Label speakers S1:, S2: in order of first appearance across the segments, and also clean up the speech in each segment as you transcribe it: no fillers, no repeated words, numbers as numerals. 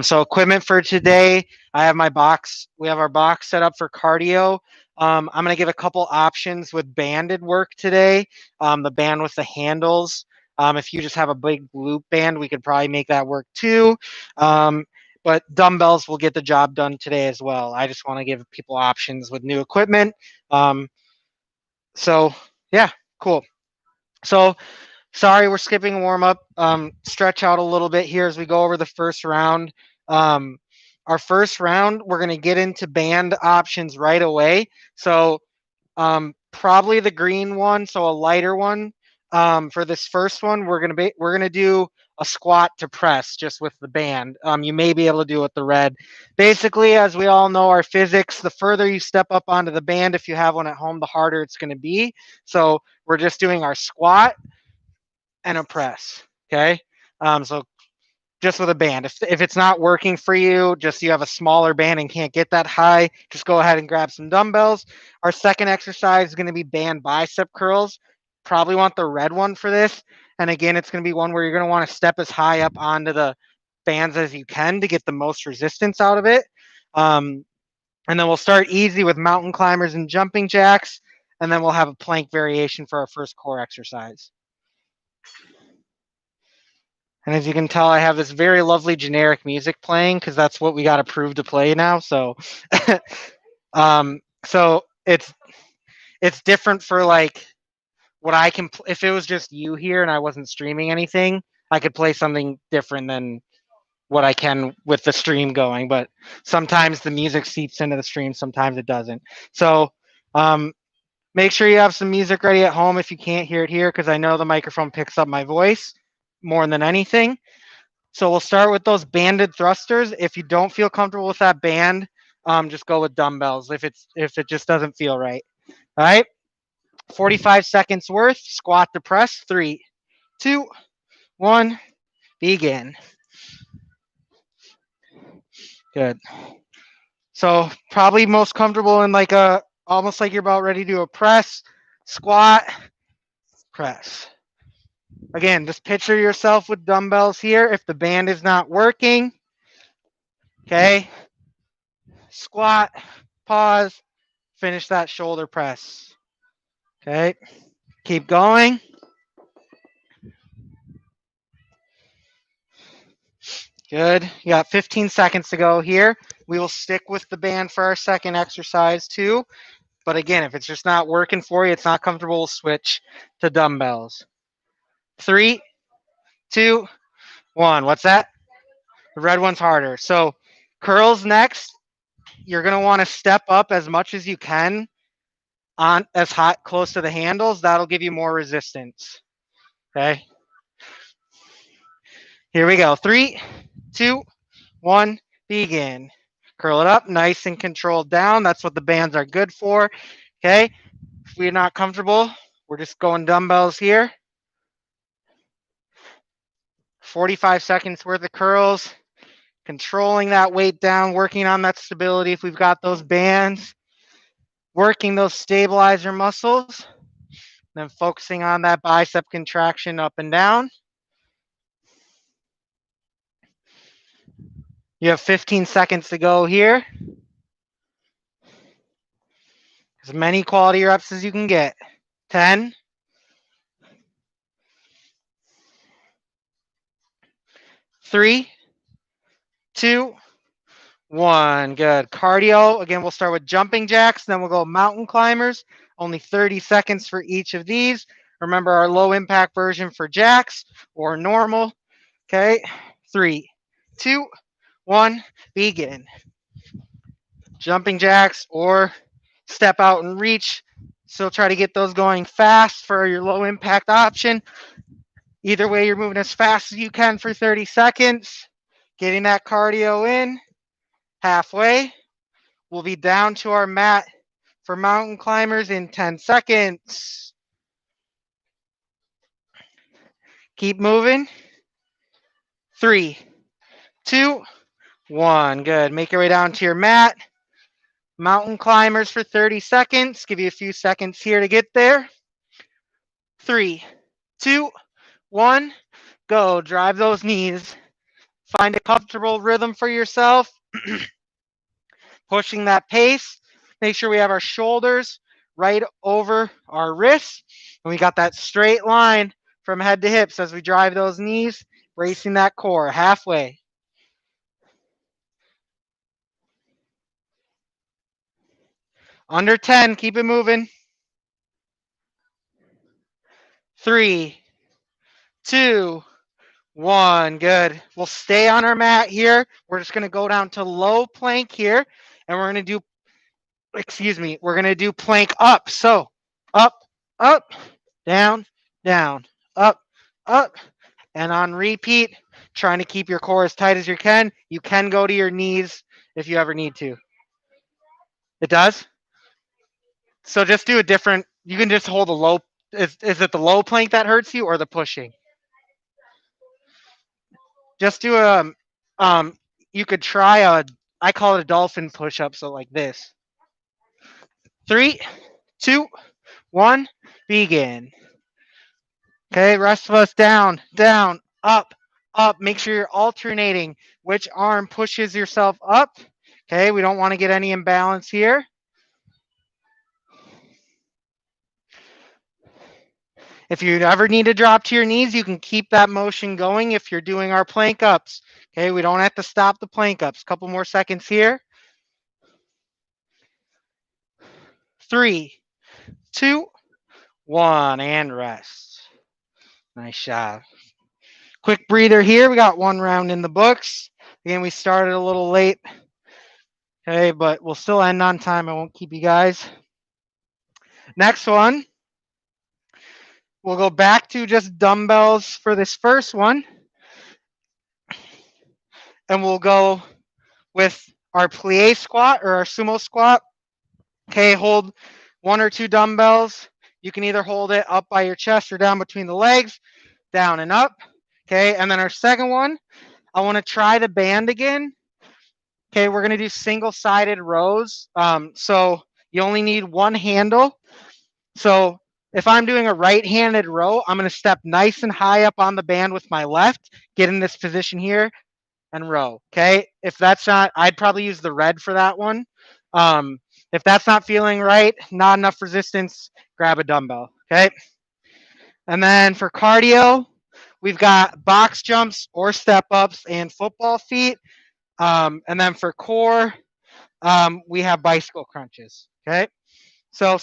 S1: So equipment for today, I have my box. We have our box set up for cardio. I'm going to give a couple options with banded work today. The band with the handles. If you just have a big loop band, we could probably make that work too. Um, but dumbbells will get the job done today as well. I just want to give people options with new equipment. Um, so yeah, cool. So sorry, we're skipping warm up. Stretch out a little bit here as we go over the first round. Um, our first round, we're going to get into band options right away. So probably the green one, so a lighter one. For this first one, we're gonna do a squat to press just with the band. You may be able to do it with the red. Basically, as we all know, our physics, the further you step up onto the band, if you have one at home, the harder it's going to be. So we're just doing our squat and a press. Okay. So just with a band. If it's not working for you, just you have a smaller band and can't get that high, just go ahead and grab some dumbbells. Our second exercise is going to be band bicep curls. Probably want the red one for this. And again, it's going to be one where you're going to want to step as high up onto the bands as you can to get the most resistance out of it. And then we'll start easy with mountain climbers and jumping jacks. And then we'll have a plank variation for our first core exercise. And as you can tell, I have this very lovely generic music playing because that's what we got approved to play now. So, so it's different for like what I can. If it was just you here and I wasn't streaming anything, I could play something different than what I can with the stream going. But sometimes the music seeps into the stream, sometimes it doesn't. So, make sure you have some music ready at home if you can't hear it here, because I know the microphone picks up my voice more than anything. So we'll start with those banded thrusters. If you don't feel comfortable with that band, just go with dumbbells if it just doesn't feel right. All right. 45 seconds worth. Squat to press. 3, 2, 1. Begin. Good. So probably most comfortable in like a almost like you're about ready to do a press, squat, press. Again, just picture yourself with dumbbells here. If the band is not working, okay, squat, pause, finish that shoulder press. Okay, keep going. Good. You got 15 seconds to go here. We will stick with the band for our second exercise too. But again, if it's just not working for you, it's not comfortable, we'll switch to dumbbells. 3, 2, 1. What's that? The red one's harder. So curls next. You're going to want to step up as much as you can on as hot close to the handles. That'll give you more resistance. Okay. Here we go. 3, 2, 1, begin. Curl it up, nice and controlled down. That's what the bands are good for. Okay. If we're not comfortable, we're just going dumbbells here. 45 seconds worth of curls. Controlling that weight down, working on that stability if we've got those bands. Working those stabilizer muscles. Then focusing on that bicep contraction up and down. You have 15 seconds to go here. As many quality reps as you can get. 10. 3, 2, 1. Good. Cardio. Again, we'll start with jumping jacks. Then we'll go mountain climbers. Only 30 seconds for each of these. Remember our low impact version for jacks or normal. Okay. 3, 2, 1. Begin. Jumping jacks or step out and reach. So try to get those going fast for your low impact option. Either way, you're moving as fast as you can for 30 seconds. Getting that cardio in. Halfway. We'll be down to our mat for mountain climbers in 10 seconds. Keep moving. 3, 2, 1. Good. Make your way down to your mat. Mountain climbers for 30 seconds. Give you a few seconds here to get there. 3, 2, 1. Go. Drive those knees. Find a comfortable rhythm for yourself. Pushing that pace. Make sure we have our shoulders right over our wrists. And we got that straight line from head to hips as we drive those knees, bracing that core halfway. Under 10, keep it moving. 3, 2, 1. Good. We'll stay on our mat here. We're just going to go down to low plank here, and we're going to do, we're going to do plank up. So up, up, down, down, up, up, and on repeat, trying to keep your core as tight as you can. You can go to your knees if you ever need to. It does? So just do a different, you can just hold a low, is it the low plank that hurts you or the pushing? Just do you could try I call it a dolphin push-up, so like this. 3, 2, 1, begin. Okay, rest of us down, down, up, up. Make sure you're alternating which arm pushes yourself up. Okay, we don't want to get any imbalance here. If you ever need to drop to your knees, you can keep that motion going if you're doing our plank ups. Okay, we don't have to stop the plank ups. Couple more seconds here. 3, 2, 1, and rest. Nice job. Quick breather here. We got one round in the books. Again, we started a little late. Okay, but we'll still end on time. I won't keep you guys. Next one. We'll go back to just dumbbells for this first one. And we'll go with our plie squat or our sumo squat. Okay, hold 1 or 2 dumbbells. You can either hold it up by your chest or down between the legs, down and up. Okay, and then our second one, I want to try the band again. Okay, we're going to do single-sided rows. So you only need one handle. So if I'm doing a right-handed row, I'm going to step nice and high up on the band with my left, get in this position here, and row. Okay, if that's not, I'd probably use the red for that one. If that's not feeling right, not enough resistance, grab a dumbbell. Okay, and then for cardio, we've got box jumps or step ups and football feet. And then for core, we have bicycle crunches. Okay, so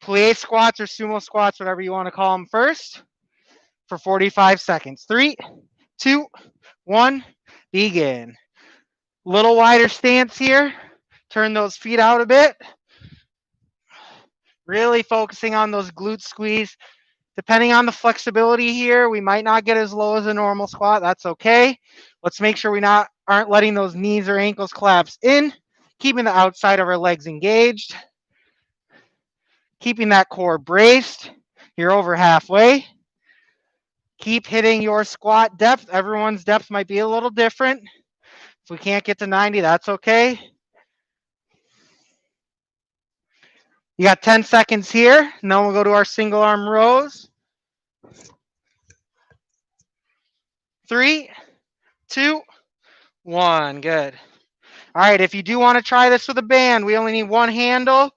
S1: plie squats or sumo squats, whatever you want to call them first, for 45 seconds. 3, 2, 1, begin. Little wider stance here. Turn those feet out a bit. Really focusing on those glute squeeze. Depending on the flexibility here, we might not get as low as a normal squat. That's okay. Let's make sure we aren't letting those knees or ankles collapse in. Keeping the outside of our legs engaged. Keeping that core braced. You're over halfway. Keep hitting your squat depth. Everyone's depth might be a little different. If we can't get to 90, that's okay. You got 10 seconds here. And then we'll go to our single arm rows. 3, 2, 1. Good. All right, if you do want to try this with a band, we only need one handle.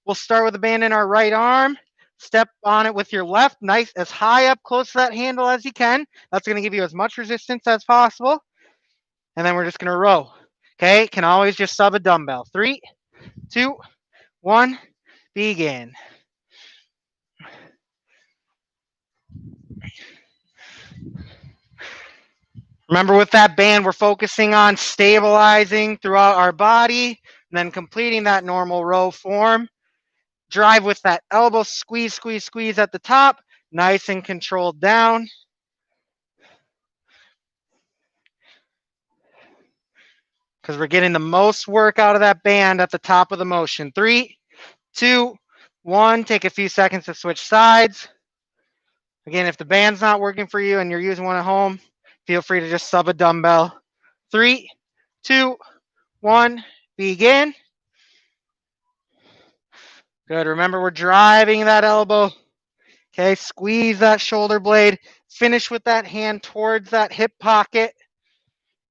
S1: We'll start with a band in our right arm. Step on it with your left, nice, as high up close to that handle as you can. That's going to give you as much resistance as possible. And then we're just going to row. Okay, can always just sub a dumbbell. 3, 2, 1, begin. Remember, with that band, we're focusing on stabilizing throughout our body and then completing that normal row form. Drive with that elbow, squeeze, squeeze, squeeze at the top, nice and controlled down. Because we're getting the most work out of that band at the top of the motion. 3, 2, 1. Take a few seconds to switch sides. Again, if the band's not working for you and you're using one at home, feel free to just sub a dumbbell. 3, 2, 1, begin. Good. Remember, we're driving that elbow. Okay, squeeze that shoulder blade. Finish with that hand towards that hip pocket.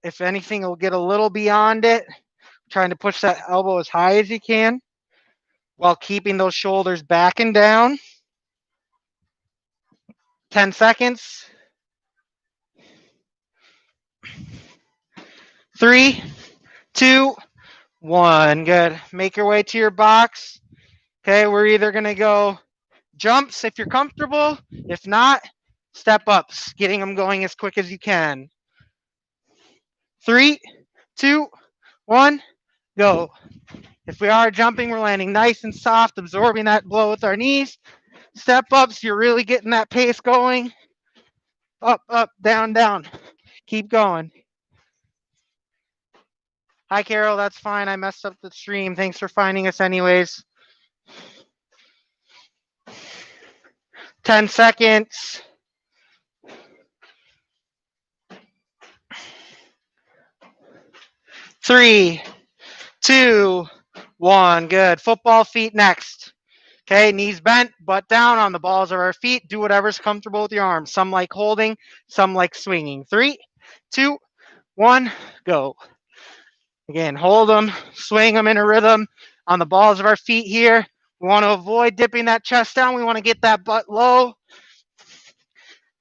S1: If anything, it'll get a little beyond it. Trying to push that elbow as high as you can while keeping those shoulders back and down. 10 seconds. 3, 2, 1. Good. Make your way to your box. Okay, we're either going to go jumps if you're comfortable. If not, step ups, getting them going as quick as you can. 3, 2, 1, go. If we are jumping, we're landing nice and soft, absorbing that blow with our knees. Step ups, you're really getting that pace going. Up, up, down, down. Keep going. Hi, Carol. That's fine. I messed up the stream. Thanks for finding us anyways. 10 seconds. 3, 2, 1. Good. Football feet next. Okay, knees bent, butt down on the balls of our feet. Do whatever's comfortable with your arms. Some like holding, some like swinging. 3, 2, 1, go. Again, hold them, swing them in a rhythm on the balls of our feet here. We want to avoid dipping that chest down. We want to get that butt low.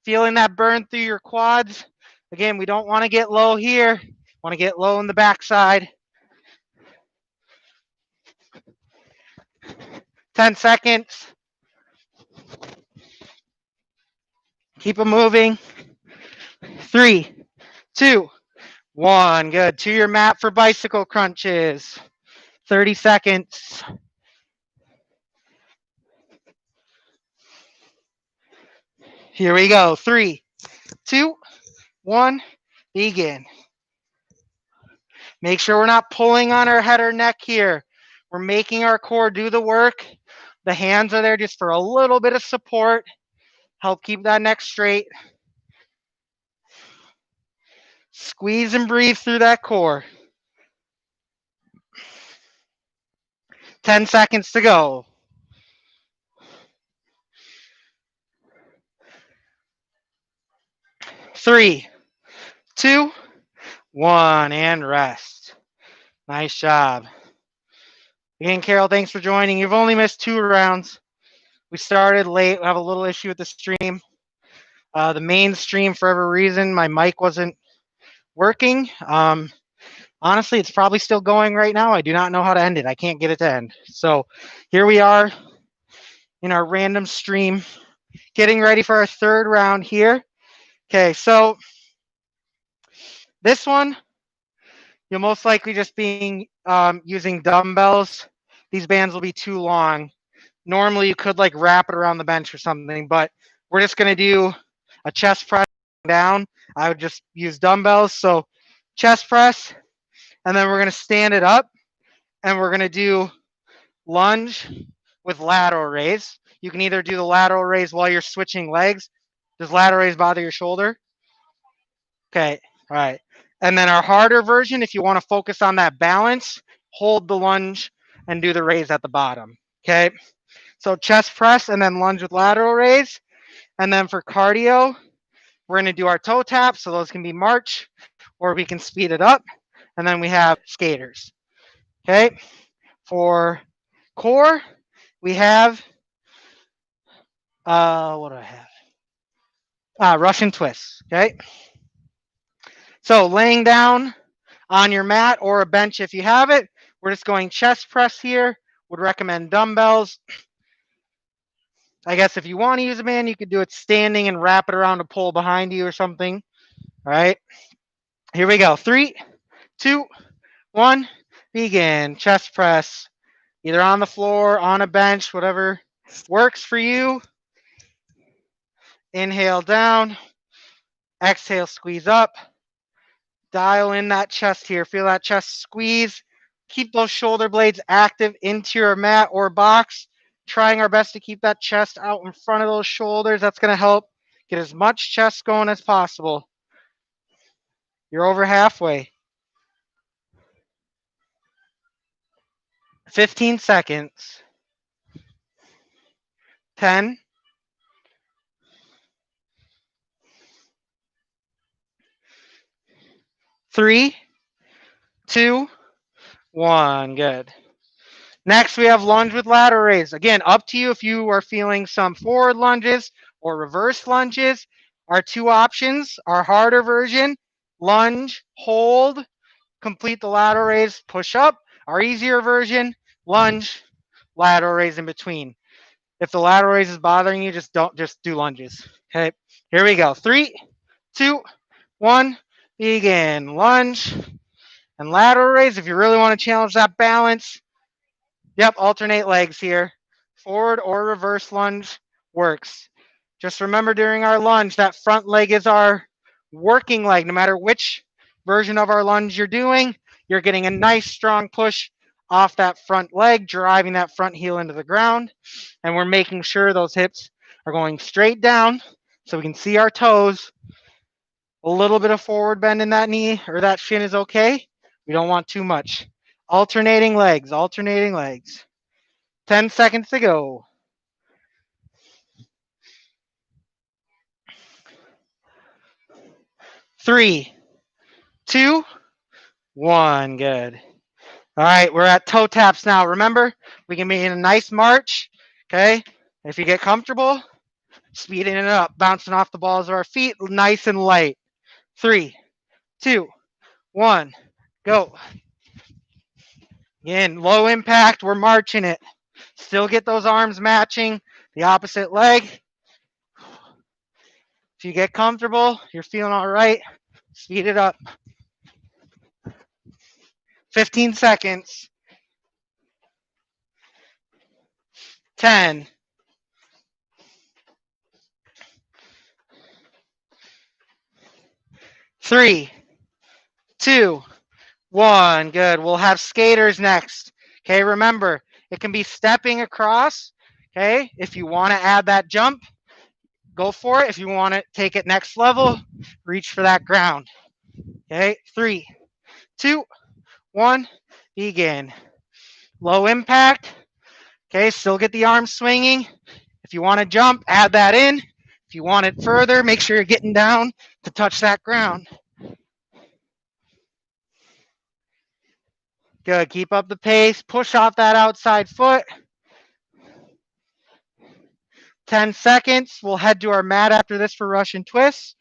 S1: Feeling that burn through your quads. Again, we don't want to get low here. Want to get low in the backside. 10 seconds. Keep them moving. 3, 2, 1. Good. To your mat for bicycle crunches. 30 seconds. Here we go. 3, 2, 1. Begin. Make sure we're not pulling on our head or neck here. We're making our core do the work. The hands are there just for a little bit of support. Help keep that neck straight. Squeeze and breathe through that core. 10 seconds to go. 3, 2, 1, and rest. Nice job. Again, Carol, thanks for joining. You've only missed 2 rounds. We started late. We have a little issue with the stream. The main stream, for whatever reason, my mic wasn't working. Honestly, it's probably still going right now. I do not know how to end it. I can't get it to end. So here we are in our random stream, getting ready for our 3rd round here. Okay, so this one, you'll most likely just be using dumbbells. These bands will be too long. Normally, you could like wrap it around the bench or something, but we're just going to do a chest press down. I would just use dumbbells. So chest press, and then we're going to stand it up, and we're going to do lunge with lateral raise. You can either do the lateral raise while you're switching legs. Does lateral raise bother your shoulder? Okay, all right. And then our harder version, if you want to focus on that balance, hold the lunge and do the raise at the bottom. Okay, so chest press and then lunge with lateral raise. And then for cardio, we're going to do our toe taps. So those can be march, or we can speed it up. And then we have skaters. Okay, for core, we have, what do I have? Russian twists. Okay, so laying down on your mat or a bench if you have it. We're just going chest press here. Would recommend dumbbells. I guess if you want to use a band, you could do it standing and wrap it around a pole behind you or something. All right. Here we go. 3, 2, 1. Begin. Chest press. Either on the floor, on a bench, whatever works for you. Inhale down. Exhale, squeeze up. Dial in that chest here. Feel that chest squeeze. Keep those shoulder blades active into your mat or box. Trying our best to keep that chest out in front of those shoulders. That's going to help get as much chest going as possible. You're over halfway. 15 seconds. 10. 3, 2, 1. Good. Next, we have lunge with lateral raise. Again, up to you if you are feeling some forward lunges or reverse lunges. Our two options, our harder version, lunge, hold, complete the lateral raise, push up. Our easier version, lunge, lateral raise in between. If the lateral raise is bothering you, just do lunges. Okay, here we go. 3, 2, 1, begin. Lunge and lateral raise. If you really want to challenge that balance, yep, alternate legs here. Forward or reverse lunge works. Just remember during our lunge, that front leg is our working leg. No matter which version of our lunge you're doing, you're getting a nice strong push off that front leg, driving that front heel into the ground. And we're making sure those hips are going straight down so we can see our toes. A little bit of forward bend in that knee or that shin is okay. We don't want too much. Alternating legs, alternating legs. 10 seconds to go. 3, 2, 1. Good. All right, we're at toe taps now. Remember, we can be in a nice march. Okay. If you get comfortable, speeding it up, bouncing off the balls of our feet, nice and light. 3, 2, 1. Go. Again, low impact. We're marching it. Still get those arms matching the opposite leg. If you get comfortable, you're feeling all right, speed it up. 15 seconds. 10. 3, 2, 1. Good. We'll have skaters next. Okay, remember, it can be stepping across. Okay, if you want to add that jump, go for it. If you want to take it next level, reach for that ground. Okay, 3, 2, 1, begin. Low impact. Okay, still get the arms swinging. If you want to jump, add that in. If you want it further, make sure you're getting down to touch that ground. Good. Keep up the pace. Push off that outside foot. 10 seconds. We'll head to our mat after this for Russian twists.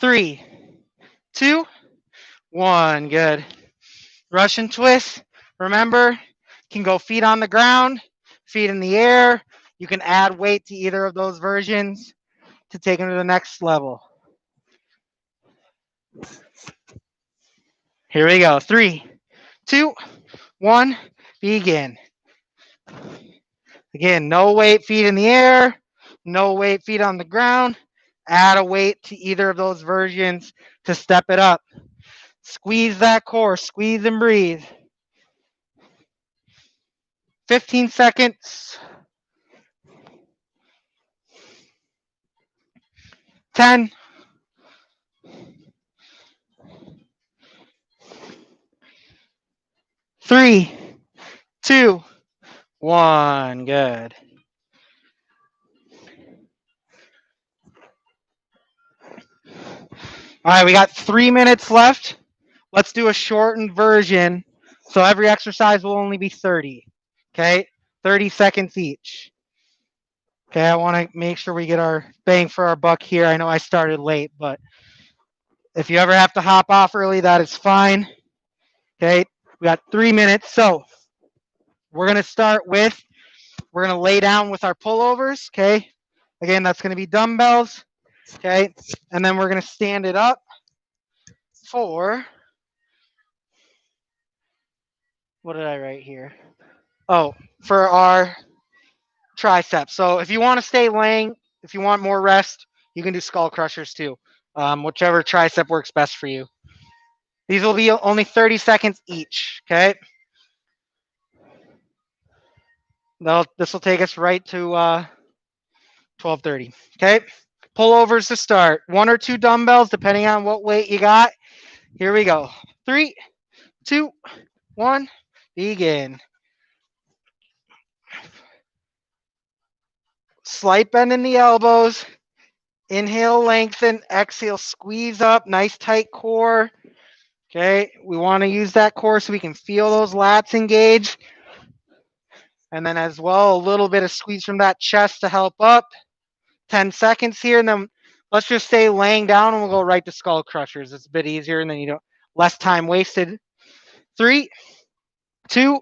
S1: 3, 2, 1. Good. Russian twist. Remember, can go feet on the ground, feet in the air. You can add weight to either of those versions to take them to the next level. Here we go. 3, 2, 1. Begin. Again, no weight, feet in the air, no weight, feet on the ground. Add a weight to either of those versions to step it up. Squeeze that core, squeeze and breathe. 15 seconds. 10. 3, 2, 1. Good. All right, we got 3 minutes left. Let's do a shortened version. So every exercise will only be 30. Okay, 30 seconds each. Okay, I want to make sure we get our bang for our buck here. I know I started late, but if you ever have to hop off early, that is fine. Okay, we got 3 minutes. So we're going to start with, we're going to lay down with our pullovers. Okay, again, that's going to be dumbbells. Okay, and then we're going to stand it up for, what did I write here? Oh, for our triceps. So if you want to stay laying, if you want more rest, you can do skull crushers too. Whichever tricep works best for you. These will be only 30 seconds each, okay? This will take us right to 12:30, okay? Pullovers to start. 1 or 2 dumbbells, depending on what weight you got. Here we go. 3, 2, 1, begin. Slight bend in the elbows. Inhale, lengthen. Exhale, squeeze up. Nice tight core. Okay, we want to use that core so we can feel those lats engage. And then as well, a little bit of squeeze from that chest to help up. 10 seconds here, and then let's just stay laying down and we'll go right to skull crushers. It's a bit easier and then you don't less time wasted. 3, 2,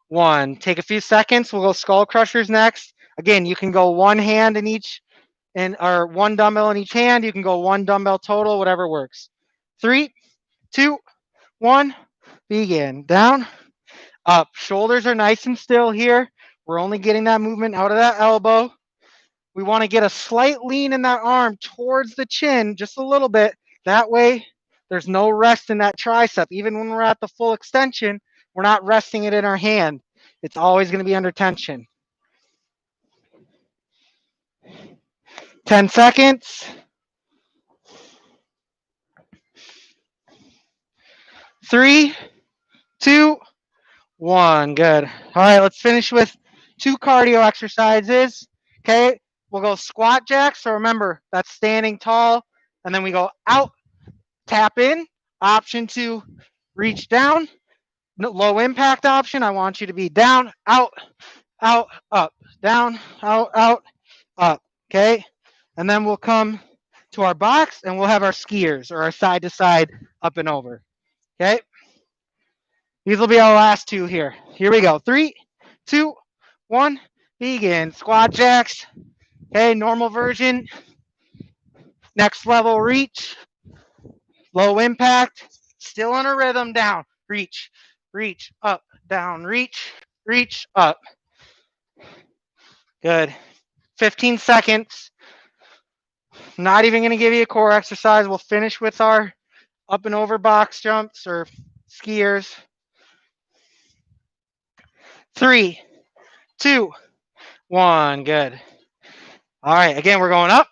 S1: 1. Take a few seconds. We'll go skull crushers next. Again, you can go one hand in each or one dumbbell in each hand. You can go one dumbbell total, whatever works. 3, 2, 1. Begin. Down, up. Shoulders are nice and still here. We're only getting that movement out of that elbow. We want to get a slight lean in that arm towards the chin, just a little bit. That way, there's no rest in that tricep. Even when we're at the full extension, we're not resting it in our hand. It's always going to be under tension. 10 seconds. 3, 2, 1. Good. All right, let's finish with 2 cardio exercises. Okay, we'll go squat jacks. So remember, that's standing tall. And then we go out, tap in. Option 2, reach down. Low impact option. I want you to be down, out, up, down, out, up. Okay, and then we'll come to our box and we'll have our skiers or our side to side up and over. Okay, these will be our last 2 here. Here we go. 3, 2, 1. Begin. Squat jacks. Okay, normal version. Next level reach. Low impact. Still in a rhythm. Down. Reach. Reach. Up. Down. Reach. Reach. Up. Good. 15 seconds. Not even going to give you a core exercise. We'll finish with our up and over box jumps or skiers. 3, 2, 1. Good. All right. Again, we're going up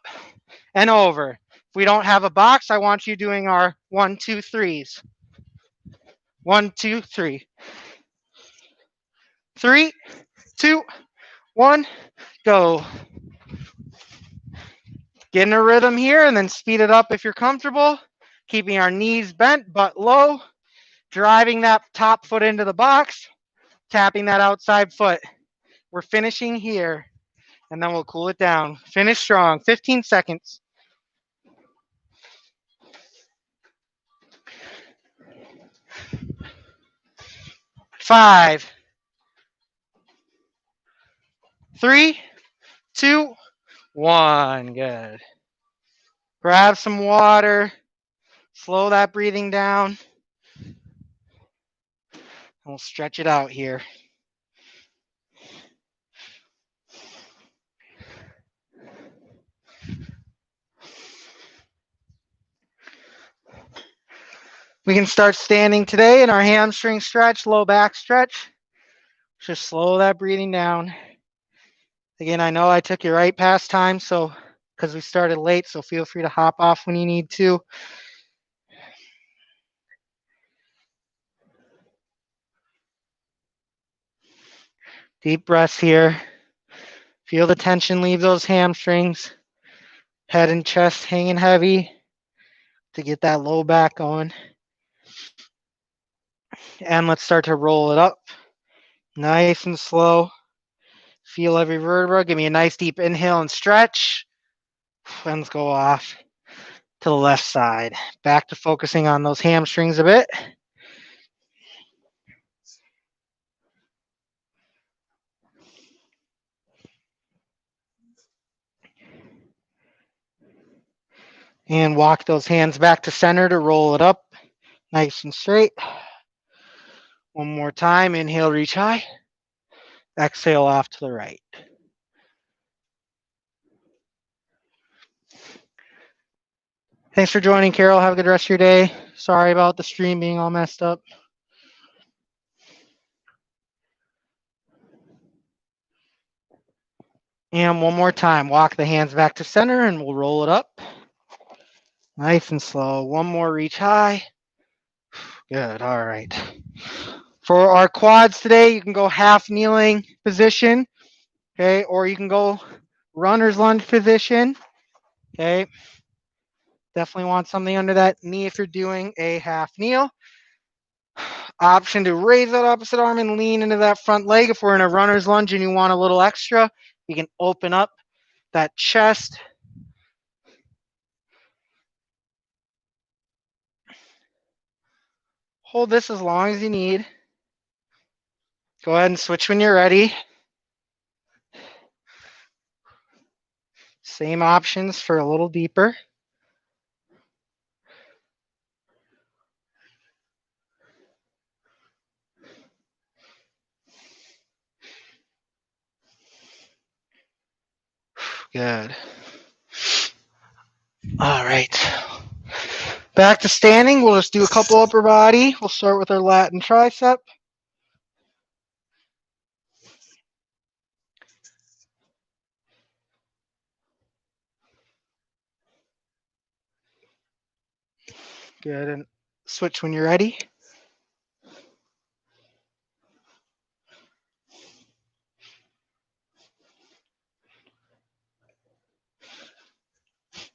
S1: and over. If we don't have a box, I want you doing our 1, 2, 3s. 1, 2, 3. 3, 2, 1. Go. Get in a rhythm here and then speed it up if you're comfortable. Keeping our knees bent, butt low. Driving that top foot into the box. Tapping that outside foot. We're finishing here. And then we'll cool it down. Finish strong. 15 seconds. 5, 3, 2, 1. Good. Grab some water. Slow that breathing down. And we'll stretch it out here. We can start standing today in our hamstring stretch, low back stretch. Just slow that breathing down. Again, I know I took you right past time, so because we started late, so feel free to hop off when you need to. Deep breaths here. Feel the tension leave those hamstrings. Head and chest hanging heavy to get that low back going. And let's start to roll it up. Nice and slow. Feel every vertebra. Give me a nice deep inhale and stretch. And let's go off to the left side. Back to focusing on those hamstrings a bit. And walk those hands back to center to roll it up. Nice and straight. One more time. Inhale, reach high. Exhale off to the right. Thanks for joining, Carol. Have a good rest of your day. Sorry about the stream being all messed up. And one more time. Walk the hands back to center and we'll roll it up. Nice and slow. One more reach high. Good. All right. For our quads today, you can go half kneeling position, okay, or you can go runner's lunge position. Okay. Definitely want something under that knee if you're doing a half kneel. Option to raise that opposite arm and lean into that front leg. If we're in a runner's lunge and you want a little extra, you can open up that chest. Hold this as long as you need. Go ahead and switch when you're ready. Same options for a little deeper. Good. All right. Back to standing. We'll just do a couple upper body. We'll start with our lat and tricep. Good. And switch when you're ready.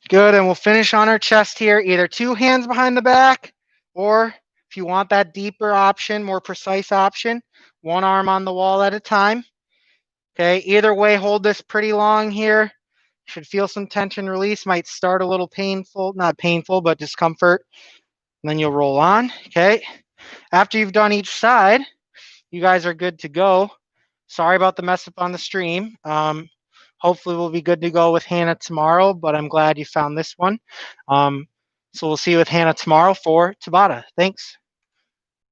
S1: Good. And we'll finish on our chest here. Either 2 hands behind the back, or if you want that deeper option, more precise option, 1 arm on the wall at a time. Okay. Either way, hold this pretty long here. Should feel some tension release. Might start a little painful, not painful, but discomfort. And then you'll roll on. Okay. After you've done each side, you guys are good to go. Sorry about the mess up on the stream. Hopefully we'll be good to go with Hannah tomorrow, but I'm glad you found this one. So we'll see you with Hannah tomorrow for Tabata. Thanks.